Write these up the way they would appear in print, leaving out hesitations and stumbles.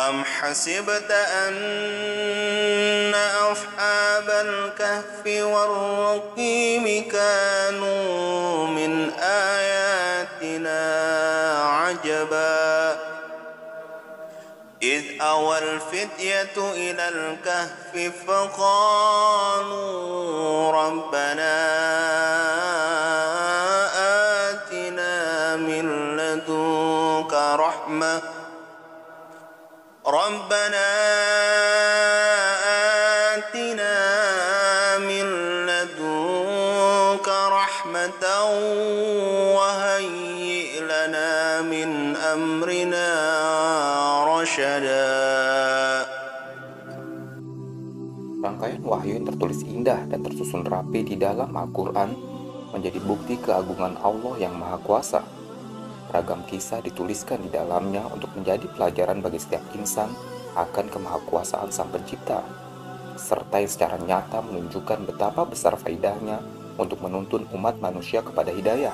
أم حسبت أن أصحاب الكهف والرقيم كانوا من آياتنا عجبا إذ أوى الفتية إلى الكهف فقالوا ربنا آتنا من لدنك رحمة وهيئ لنا من أمرنا رشدا. Rangkaian wahyu yang tertulis indah dan tersusun rapi di dalam Al-Quran menjadi bukti keagungan Allah yang Maha Kuasa. Ragam kisah dituliskan di dalamnya untuk menjadi pelajaran bagi setiap insan akan kemahakuasaan Sang Pencipta, serta yang secara nyata menunjukkan betapa besar faedahnya untuk menuntun umat manusia kepada hidayah.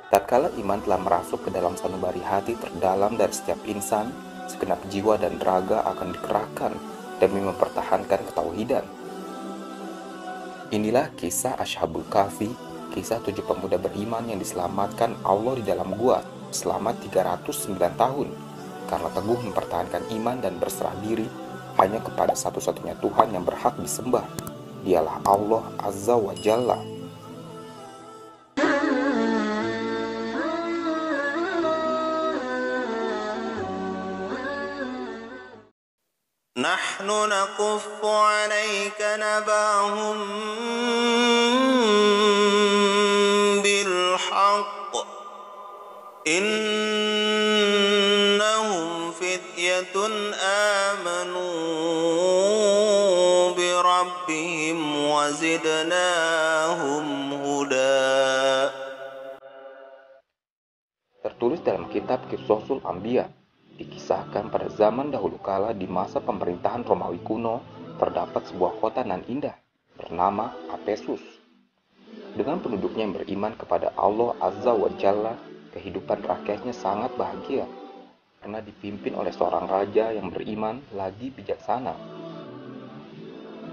Tatkala iman telah merasuk ke dalam sanubari hati terdalam dari setiap insan, segenap jiwa dan raga akan dikerahkan demi mempertahankan ketauhidan. Inilah kisah Ashabul Kahfi, kisah 7 pemuda beriman yang diselamatkan Allah di dalam gua selama 309 tahun karena teguh mempertahankan iman dan berserah diri hanya kepada satu-satunya Tuhan yang berhak disembah. Dialah Allah Azza wa Jalla. Nahnu naquffu 'alaika nabahum bil haqq innahum fityatun amanu bi rabbihim wa zidnahum huda. Tertulis dalam kitab Qisasul Anbiya, dikisahkan pada zaman dahulu kala di masa pemerintahan Romawi kuno, terdapat sebuah kota nan indah bernama Apesus. Dengan penduduknya yang beriman kepada Allah Azza wa Jalla, kehidupan rakyatnya sangat bahagia karena dipimpin oleh seorang raja yang beriman lagi bijaksana.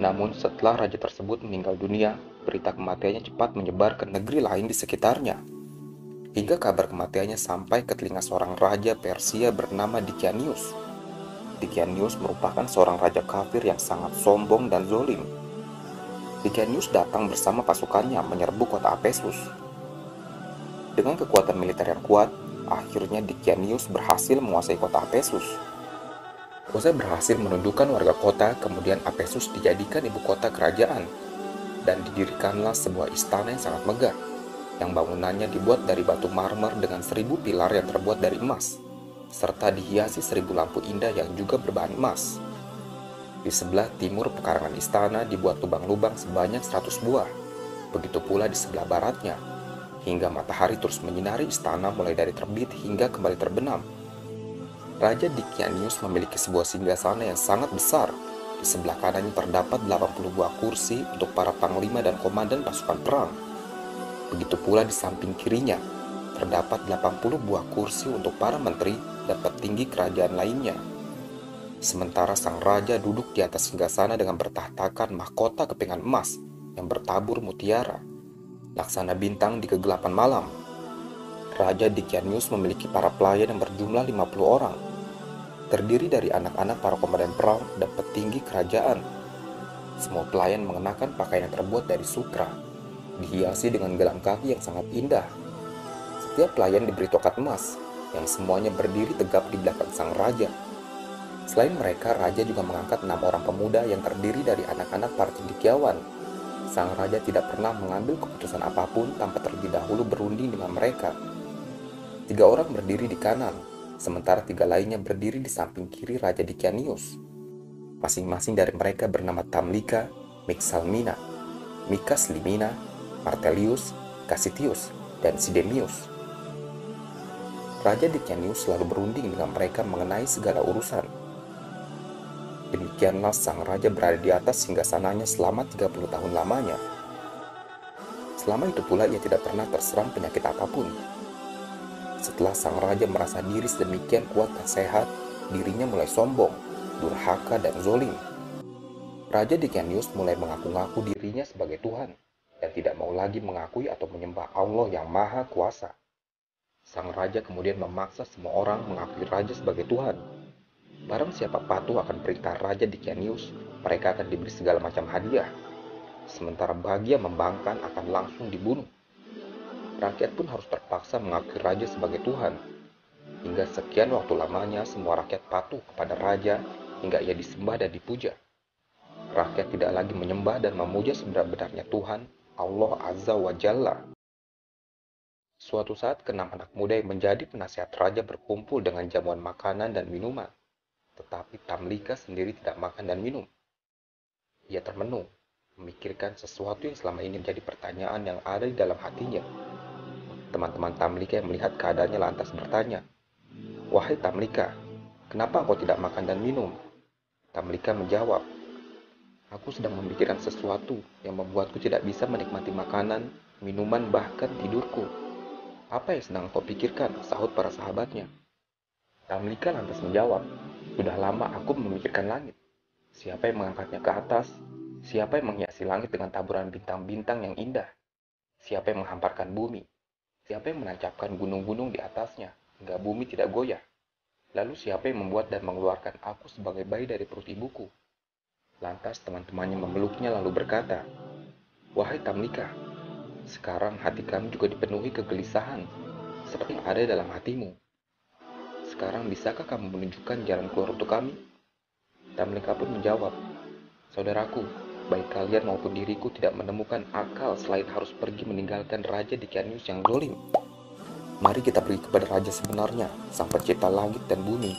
Namun setelah raja tersebut meninggal dunia, berita kematiannya cepat menyebar ke negeri lain di sekitarnya. Hingga kabar kematiannya sampai ke telinga seorang raja Persia bernama Dicanius. Dicanius merupakan seorang raja kafir yang sangat sombong dan zolim. Dicanius datang bersama pasukannya menyerbu kota Apesus. Dengan kekuatan militer yang kuat, akhirnya Dicanius berhasil menguasai kota Apesus. Usai berhasil menundukkan warga kota, kemudian Apesus dijadikan ibu kota kerajaan, dan didirikanlah sebuah istana yang sangat megah, yang bangunannya dibuat dari batu marmer dengan 1000 pilar yang terbuat dari emas, serta dihiasi 1000 lampu indah yang juga berbahan emas. Di sebelah timur pekarangan istana dibuat lubang-lubang sebanyak 100 buah, begitu pula di sebelah baratnya, hingga matahari terus menyinari istana mulai dari terbit hingga kembali terbenam. Raja Dicanius memiliki sebuah singgasana yang sangat besar. Di sebelah kanannya terdapat 80 buah kursi untuk para panglima dan komandan pasukan perang. Begitu pula di samping kirinya, terdapat 80 buah kursi untuk para menteri dan petinggi kerajaan lainnya. Sementara sang raja duduk di atas singgasana dengan bertahtakan mahkota kepingan emas yang bertabur mutiara, laksana bintang di kegelapan malam. Raja Dicanius memiliki para pelayan yang berjumlah 50 orang, terdiri dari anak-anak para komandan perang dan petinggi kerajaan. Semua pelayan mengenakan pakaian yang terbuat dari sutra, dihiasi dengan gelang kaki yang sangat indah. Setiap pelayan diberi tokat emas, yang semuanya berdiri tegap di belakang sang raja. Selain mereka, raja juga mengangkat 6 orang pemuda yang terdiri dari anak-anak para cendekiawan. Sang raja tidak pernah mengambil keputusan apapun tanpa terlebih dahulu berunding dengan mereka. 3 orang berdiri di kanan, sementara 3 lainnya berdiri di samping kiri Raja Dicanius. Masing-masing dari mereka bernama Tamlika, Mixalmina, Mikas Limina, Martelius, Cassitius, dan Sidemius. Raja Dicanius selalu berunding dengan mereka mengenai segala urusan. Demikianlah sang raja berada di atas singgasananya selama 30 tahun lamanya. Selama itu pula ia tidak pernah terserang penyakit apapun. Setelah sang raja merasa diri sedemikian kuat dan sehat, dirinya mulai sombong, durhaka, dan zolim. Raja Dicanius mulai mengaku-ngaku dirinya sebagai Tuhan dan tidak mau lagi mengakui atau menyembah Allah yang Maha Kuasa. Sang raja kemudian memaksa semua orang mengakui raja sebagai Tuhan. Barang siapa patuh akan perintah Raja Dicanius, mereka akan diberi segala macam hadiah. Sementara bagi yang membangkang akan langsung dibunuh. Rakyat pun harus terpaksa mengakui raja sebagai Tuhan. Hingga sekian waktu lamanya semua rakyat patuh kepada raja hingga ia disembah dan dipuja. Rakyat tidak lagi menyembah dan memuja sebenar-benarnya Tuhan, Allah Azza wa Jalla. Suatu saat keenam anak muda yang menjadi penasihat raja berkumpul dengan jamuan makanan dan minuman. Tetapi Tamlika sendiri tidak makan dan minum. Ia termenung, memikirkan sesuatu yang selama ini menjadi pertanyaan yang ada di dalam hatinya. Teman-teman Tamlika yang melihat keadaannya lantas bertanya, "Wahai Tamlika, kenapa engkau tidak makan dan minum?" Tamlika menjawab, "Aku sedang memikirkan sesuatu yang membuatku tidak bisa menikmati makanan, minuman, bahkan tidurku." "Apa yang sedang kau pikirkan?" sahut para sahabatnya. Tamlika lantas menjawab, "Sudah lama aku memikirkan langit. Siapa yang mengangkatnya ke atas? Siapa yang menghiasi langit dengan taburan bintang-bintang yang indah? Siapa yang menghamparkan bumi? Siapa yang menancapkan gunung-gunung di atasnya hingga bumi tidak goyah? Lalu siapa yang membuat dan mengeluarkan aku sebagai bayi dari perut ibuku?" Lantas teman-temannya memeluknya lalu berkata, "Wahai Tamlika, sekarang hati kami juga dipenuhi kegelisahan, seperti yang ada dalam hatimu. Sekarang bisakah kamu menunjukkan jalan keluar untuk kami?" Tamlika pun menjawab, "Saudaraku, baik kalian maupun diriku tidak menemukan akal selain harus pergi meninggalkan Raja Dicanius yang zalim. Mari kita pergi kepada raja sebenarnya, sang pencipta langit dan bumi."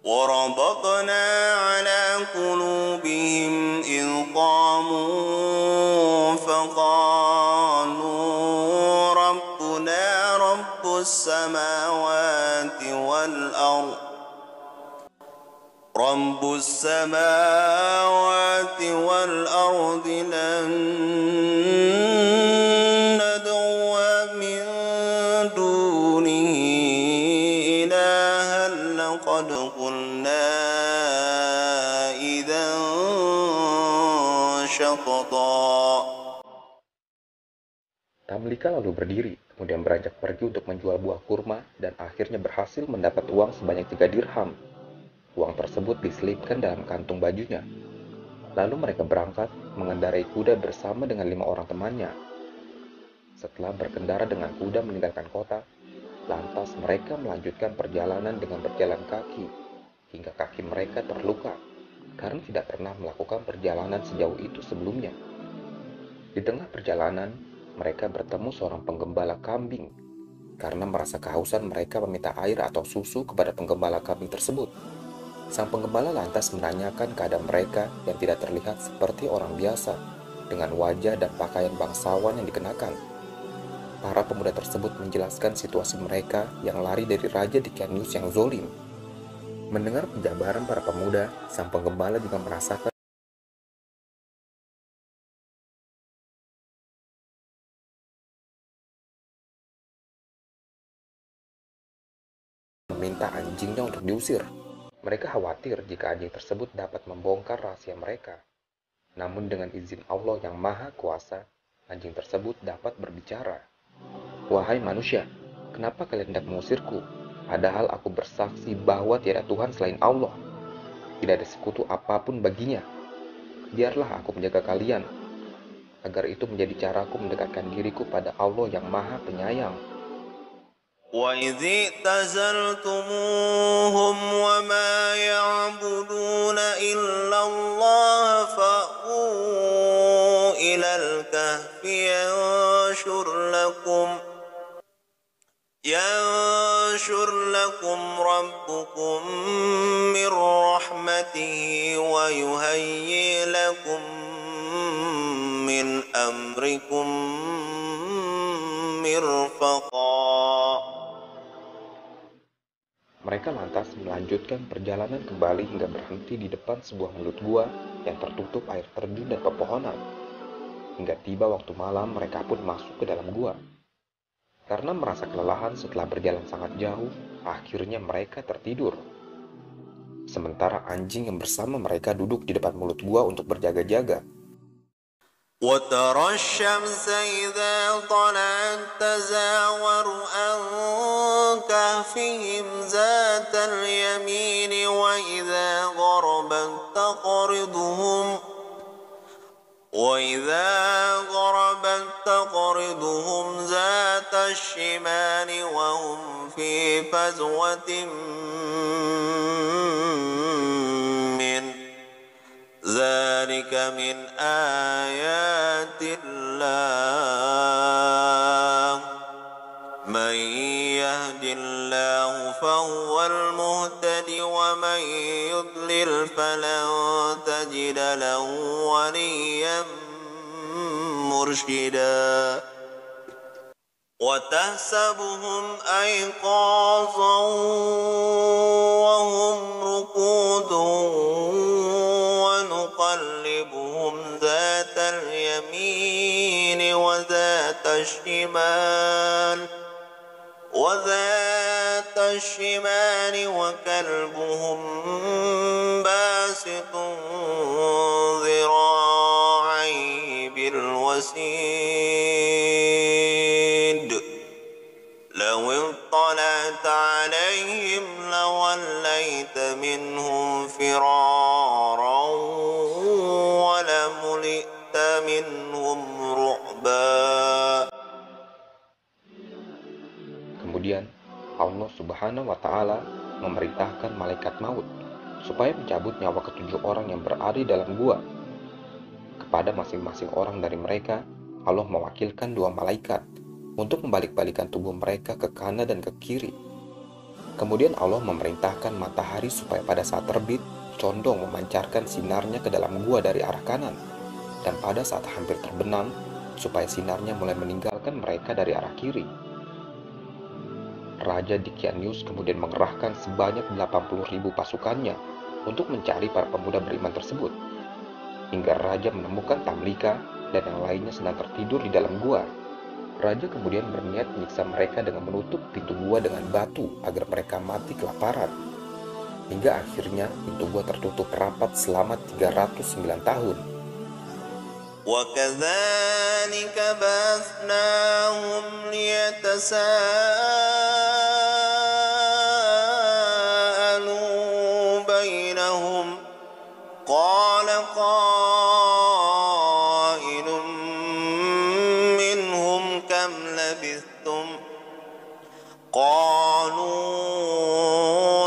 وربطنا على قلوبهم إذ قاموا فقالوا ربنا رب السماوات والأرض لن ندعو من دونه إلها لقد قلنا إذا شططا. Tamlika lalu berdiri, kemudian beranjak pergi untuk menjual buah kurma dan akhirnya berhasil mendapat uang sebanyak 3 dirham. Uang tersebut diselipkan dalam kantung bajunya. Lalu mereka berangkat mengendarai kuda bersama dengan 5 orang temannya. Setelah berkendara dengan kuda meninggalkan kota, lantas mereka melanjutkan perjalanan dengan berjalan kaki, hingga kaki mereka terluka, karena tidak pernah melakukan perjalanan sejauh itu sebelumnya. Di tengah perjalanan, mereka bertemu seorang penggembala kambing. Karena merasa kehausan, mereka meminta air atau susu kepada penggembala kambing tersebut. Sang penggembala lantas menanyakan keadaan mereka yang tidak terlihat seperti orang biasa, dengan wajah dan pakaian bangsawan yang dikenakan. Para pemuda tersebut menjelaskan situasi mereka yang lari dari Raja Dicanius yang zolim. Mendengar penjabaran para pemuda, sang penggembala juga merasakan meminta anjingnya untuk diusir. Mereka khawatir jika anjing tersebut dapat membongkar rahasia mereka. Namun dengan izin Allah yang Maha Kuasa, anjing tersebut dapat berbicara. "Wahai manusia, kenapa kalian hendak mengusirku? Padahal aku bersaksi bahwa tiada Tuhan selain Allah. Tidak ada sekutu apapun baginya. Biarlah aku menjaga kalian, agar itu menjadi caraku mendekatkan diriku pada Allah yang Maha Penyayang." وإذ اعتزلتموهم وما يعبدون إلا الله فأووا إلى الكهف ينشر لكم ربكم من رحمته ويهيئ لكم من أمركم مرفقا. Mereka lantas melanjutkan perjalanan kembali hingga berhenti di depan sebuah mulut gua yang tertutup air terjun dan pepohonan. Hingga tiba waktu malam, mereka pun masuk ke dalam gua. Karena merasa kelelahan setelah berjalan sangat jauh, akhirnya mereka tertidur. Sementara anjing yang bersama mereka duduk di depan mulut gua untuk berjaga-jaga. وترى الشمس إذا طلعت تزاور عن كهفهم ذات اليمين وإذا غربت تقرضهم ذات الشمال وهم في فجوة منه ذلك من آيات الله من يهد الله فهو المهتد ومن يضلل فلن تجد له وليا مرشدا وتحسبهم أيقاظا وهم رقود ونقلبهم ذات اليمين وذات الشمال وكلبهم باسط ذراعيه بالوسيد لو اطلعت عليهم لوليت منهم فرارا ولملئت منهم رعبا. Kemudian Allah Subhanahu wa Ta'ala memerintahkan malaikat maut supaya mencabut nyawa ketujuh orang yang berada di dalam gua. Kepada masing-masing orang dari mereka, Allah mewakilkan 2 malaikat untuk membalik-balikan tubuh mereka ke kanan dan ke kiri. Kemudian Allah memerintahkan matahari supaya pada saat terbit condong memancarkan sinarnya ke dalam gua dari arah kanan, dan pada saat hampir terbenam supaya sinarnya mulai meninggalkan mereka dari arah kiri. Raja Dicanius kemudian mengerahkan sebanyak 80.000 pasukannya untuk mencari para pemuda beriman tersebut, hingga Raja menemukan Tamlika dan yang lainnya sedang tertidur di dalam gua. Raja kemudian berniat menyiksa mereka dengan menutup pintu gua dengan batu agar mereka mati kelaparan, hingga akhirnya pintu gua tertutup rapat selama 309 tahun. وكذلك بعثناهم ليتساءلوا بينهم قال قائل منهم كم لبثتم قالوا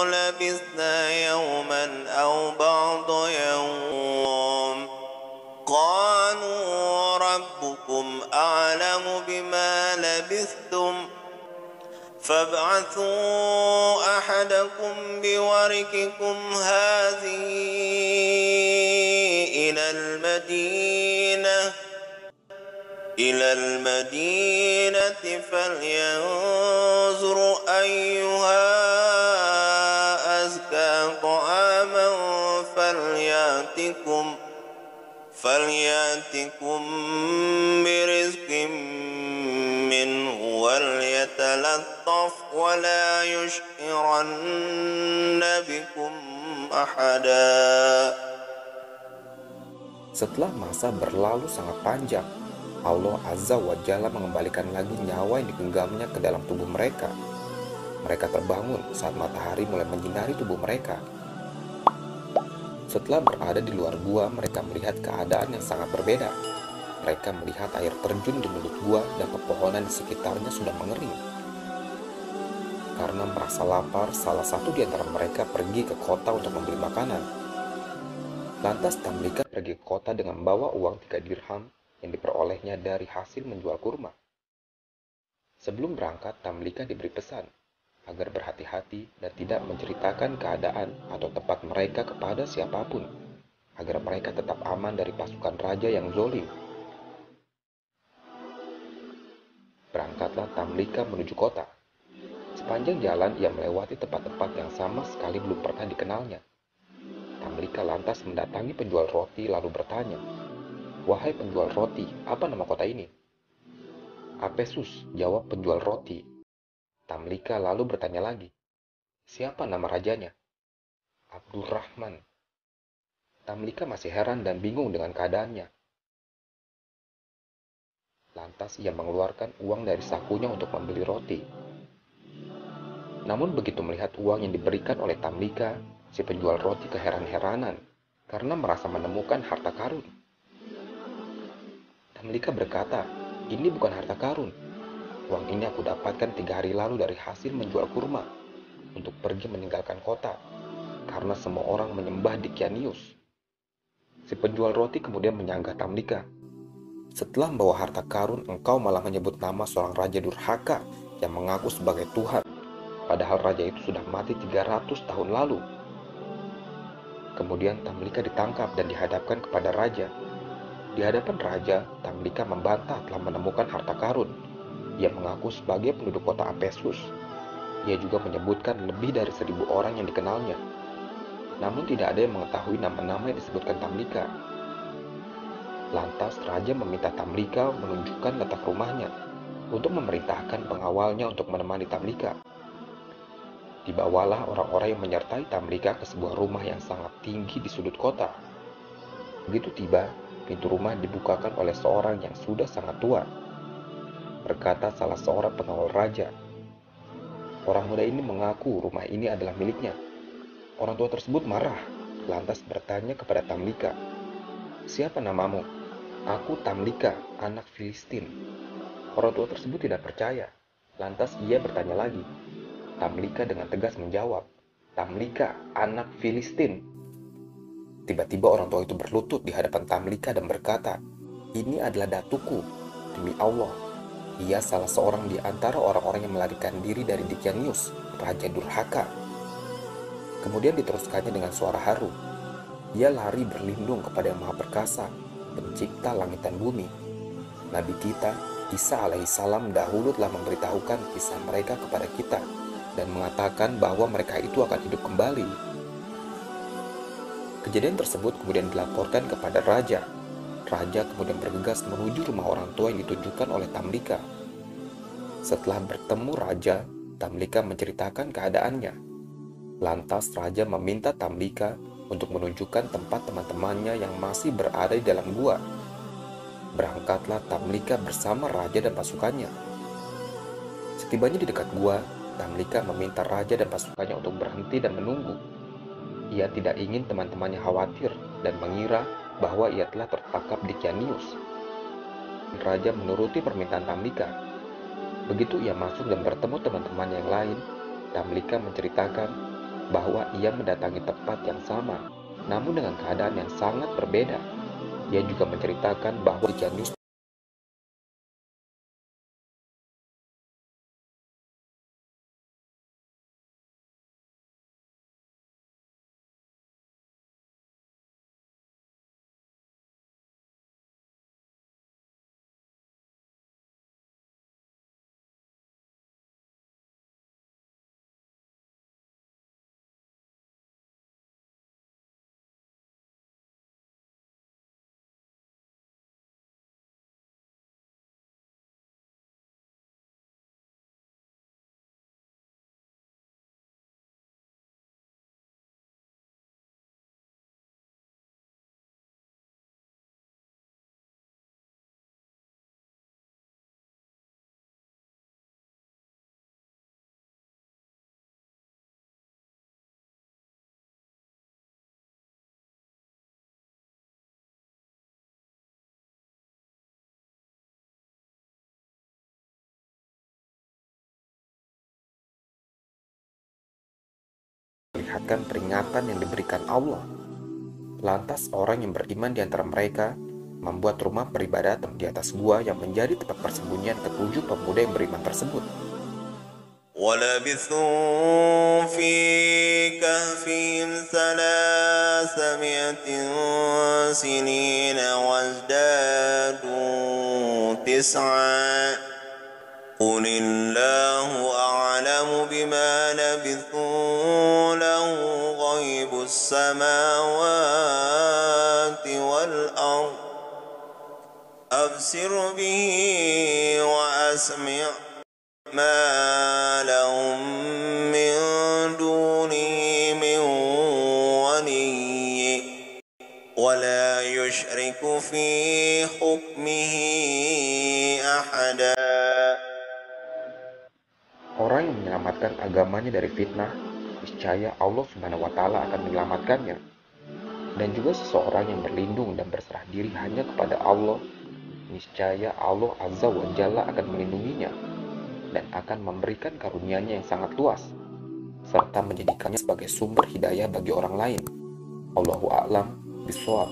لبثنا يوما أو بعض يوم قالوا ربكم أعلم بما لبثتم فابعثوا أحدكم بورقكم هذه إلى المدينة فلينظر أيها أزكى طعاما فليأتكم برزق منه وليتلطف ولا يشعرن بكم أحدا. Setelah masa berlalu sangat panjang, Allah Azza wa Jalla mengembalikan lagi nyawa yang digenggamnya ke dalam tubuh mereka. Mereka terbangun saat matahari mulai menyinari tubuh mereka. Setelah berada di luar gua, mereka melihat keadaan yang sangat berbeda. Mereka melihat air terjun di mulut gua dan pepohonan di sekitarnya sudah mengering. Karena merasa lapar, salah satu di antara mereka pergi ke kota untuk membeli makanan. Lantas Tamlika pergi ke kota dengan membawa uang 3 dirham yang diperolehnya dari hasil menjual kurma. Sebelum berangkat, Tamlika diberi pesan agar berhati-hati dan tidak menceritakan keadaan atau tempat mereka kepada siapapun, agar mereka tetap aman dari pasukan raja yang zolim. Berangkatlah Tamlika menuju kota. Sepanjang jalan ia melewati tempat-tempat yang sama sekali belum pernah dikenalnya. Tamlika lantas mendatangi penjual roti lalu bertanya, "Wahai penjual roti, apa nama kota ini?" Apesus, jawab penjual roti. Tamlika lalu bertanya lagi, siapa nama rajanya? Abdurrahman. Tamlika masih heran dan bingung dengan keadaannya. Lantas ia mengeluarkan uang dari sakunya untuk membeli roti. Namun begitu melihat uang yang diberikan oleh Tamlika, si penjual roti keheran-heranan karena merasa menemukan harta karun. Tamlika berkata, ini bukan harta karun. Uang ini aku dapatkan 3 hari lalu dari hasil menjual kurma untuk pergi meninggalkan kota karena semua orang menyembah Dikyanius. Si penjual roti kemudian menyanggah Tamlika. Setelah membawa harta karun, engkau malah menyebut nama seorang raja durhaka yang mengaku sebagai Tuhan. Padahal raja itu sudah mati 300 tahun lalu. Kemudian Tamlika ditangkap dan dihadapkan kepada raja. Di hadapan raja, Tamlika membantah telah menemukan harta karun. Ia mengaku sebagai penduduk kota Apesus. Ia juga menyebutkan lebih dari 1.000 orang yang dikenalnya. Namun tidak ada yang mengetahui nama-nama yang disebutkan Tamlika. Lantas raja meminta Tamlika menunjukkan letak rumahnya untuk memerintahkan pengawalnya untuk menemani Tamlika. Dibawalah orang-orang yang menyertai Tamlika ke sebuah rumah yang sangat tinggi di sudut kota. Begitu tiba, pintu rumah dibukakan oleh seorang yang sudah sangat tua. Berkata salah seorang pengawal raja. Orang muda ini mengaku rumah ini adalah miliknya. Orang tua tersebut marah, lantas bertanya kepada Tamlika, siapa namamu? Aku Tamlika, anak Filistin. Orang tua tersebut tidak percaya. Lantas ia bertanya lagi. Tamlika dengan tegas menjawab, Tamlika, anak Filistin. Tiba-tiba orang tua itu berlutut di hadapan Tamlika dan berkata, ini adalah datuku, demi Allah. Ia salah seorang di antara orang-orang yang melarikan diri dari Dikyanius, raja durhaka. Kemudian diteruskannya dengan suara haru. Ia lari berlindung kepada Yang Maha Perkasa, pencipta langit dan bumi. Nabi kita, Isa alaihissalam dahulu telah memberitahukan kisah mereka kepada kita dan mengatakan bahwa mereka itu akan hidup kembali. Kejadian tersebut kemudian dilaporkan kepada raja. Raja kemudian bergegas menuju rumah orang tua yang ditunjukkan oleh Tamlika. Setelah bertemu raja, Tamlika menceritakan keadaannya. Lantas raja meminta Tamlika untuk menunjukkan tempat teman-temannya yang masih berada di dalam gua. Berangkatlah Tamlika bersama raja dan pasukannya. Setibanya di dekat gua, Tamlika meminta raja dan pasukannya untuk berhenti dan menunggu. Ia tidak ingin teman-temannya khawatir dan mengira bahwa ia telah tertangkap Dikyanius. Raja menuruti permintaan Tamlika. Begitu ia masuk dan bertemu teman-temannya yang lain, Tamlika menceritakan bahwa ia mendatangi tempat yang sama, namun dengan keadaan yang sangat berbeda. Ia juga menceritakan bahwa Dikyanius melihatkan peringatan yang diberikan Allah. Lantas orang yang beriman di antara mereka membuat rumah peribadatan di atas gua yang menjadi tempat persembunyian ketujuh pemuda yang beriman tersebut. وَلَبِثُوا فِي كَهْفِهِمْ 300 سِنِينَ وَازْدَادُوا 9 قُلِ اللَّهُ أَعْلَمُ بِمَا لَبِثُوا لَهُ غَيْبُ السَّمَاوَاتِ وَالْأَرْضِ أَبْصِرْ بِهِ وَأَسْمَعْ واسمع ما لهم من دونه من ولي ولا يشرك في حكمه أحدا. Orang yang menyelamatkan agamanya dari fitnah, niscaya Allah Subhanahu wa Ta'ala akan menyelamatkannya. Dan juga seseorang yang berlindung dan berserah diri hanya kepada Allah, niscaya Allah Azza wa Jalla akan melindunginya dan akan memberikan karunia-Nya yang sangat luas, serta menjadikannya sebagai sumber hidayah bagi orang lain. Allahu a'lam bishawab.